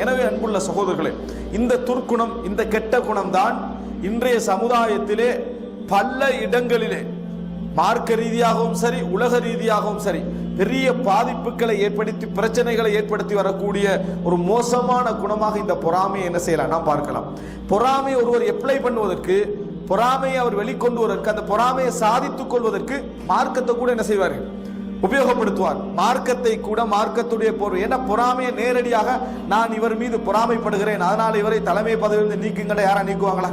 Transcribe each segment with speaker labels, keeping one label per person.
Speaker 1: எனவே அன்புள்ள சகோதரர்களே, இந்த துர்க்குணம், இந்த கெட்ட குணம்தான் இன்றைய சமுதாயத்திலே பல இடங்களிலே மார்க்க ரீதியாகவும் சரி, உலக ரீதியாகவும் சரி, பெரிய பாதிப்புகளை ஏற்படுத்தி பிரச்சனைகளை ஏற்படுத்தி வரக்கூடிய ஒரு மோசமான குணமாக இந்த பொறாமையை என்ன செய்யலாம் நாம் பார்க்கலாம். பொறாமையை ஒருவர் அப்ளை பண்ணுவதற்கு, பொறாமையை அவர் வெளிக்கொண்டு வருவதற்கு, அந்த பொறாமையை சாதித்துக் கொள்வதற்கு மார்க்கத்தை கூட என்ன செய்வார்கள், உபயோகப்படுத்துவார். மார்க்கத்தை கூட, மார்க்கத்துடைய பொருள். ஏன்னா பொறாமையை நேரடியாக நான் இவர் மீது பொறாமைப்படுகிறேன், அதனால் இவரை தலைமை பதவியிலிருந்து நீக்குங்கன்னு யாரா நீக்குவாங்களா?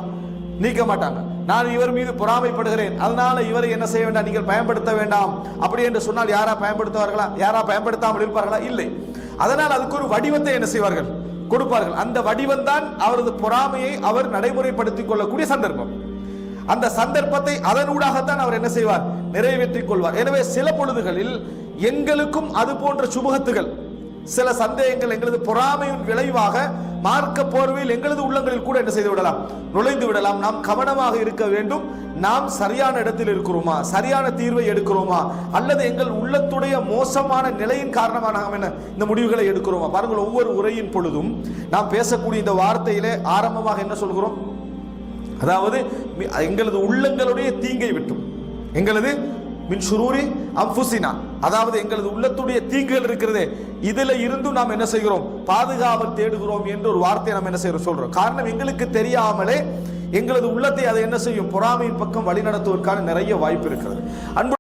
Speaker 1: நீக்க மாட்டாங்க. நான் இவர் மீது பொறாமைப்படுகிறேன், அதனால இவரை என்ன செய்ய வேண்டாம், நீங்கள் பயன்படுத்த வேண்டாம் அப்படி என்று சொன்னால் யாரா பயன்படுத்துவார்களா? யாரா பயன்படுத்தாமல் இருப்பார்களா? இல்லை. அதனால் அதுக்கு ஒரு வடிவத்தை என்ன செய்வார்கள், கொடுப்பார்கள். அந்த வடிவம் தான் அவரது பொறாமையை அவர் நடைமுறைப்படுத்திக் கொள்ளக்கூடிய சந்தர்ப்பம். அந்த சந்தர்ப்பத்தை அதனூடாகத்தான் அவர் என்ன செய்வார், நிறைவேற்றிக் கொள்வார். எனவே சில பொழுதுகளில் எங்களுக்கும் அது போன்ற சுமுகத்துகள், சில சந்தேகங்கள் எங்களது பொறாமையின் விளைவாக மார்க்க போர்வையில் எங்களது உள்ளங்களில் கூட என்ன செய்து விடலாம், நுழைந்து விடலாம். நாம் கவனமாக இருக்க வேண்டும். நாம் சரியான இடத்தில் இருக்கிறோமா, சரியான தீர்வை எடுக்கிறோமா, அல்லது எங்கள் உள்ளத்துடைய மோசமான நிலையின் காரணமாக நாம் என்ன இந்த முடிவுகளை எடுக்கிறோமா? பாருங்கள், ஒவ்வொரு உரையின் பொழுதும் நாம் பேசக்கூடிய இந்த வார்த்தையிலே ஆரம்பமாக என்ன சொல்கிறோம், அதாவது எங்களது உள்ளங்களுடைய தீங்கை விட்டும், எங்களது மின் ஷுரூரி அன்ஃபுஸினா, அதாவது எங்களது உள்ளத்துடைய தீங்குகள் இருக்கிறதே, இதுல இருந்தும் நாம் என்ன செய்கிறோம், பாதுகாவல் தேடுகிறோம் என்று ஒரு வார்த்தையை நாம் என்ன செய்கிறோம் சொல்றோம். காரணம், எங்களுக்கு தெரியாமலே எங்களது உள்ளத்தை அதை என்ன செய்யும், பொறாமையின் பக்கம் வழி நடத்துவதற்கான நிறைய வாய்ப்பு இருக்கிறது. அன்பு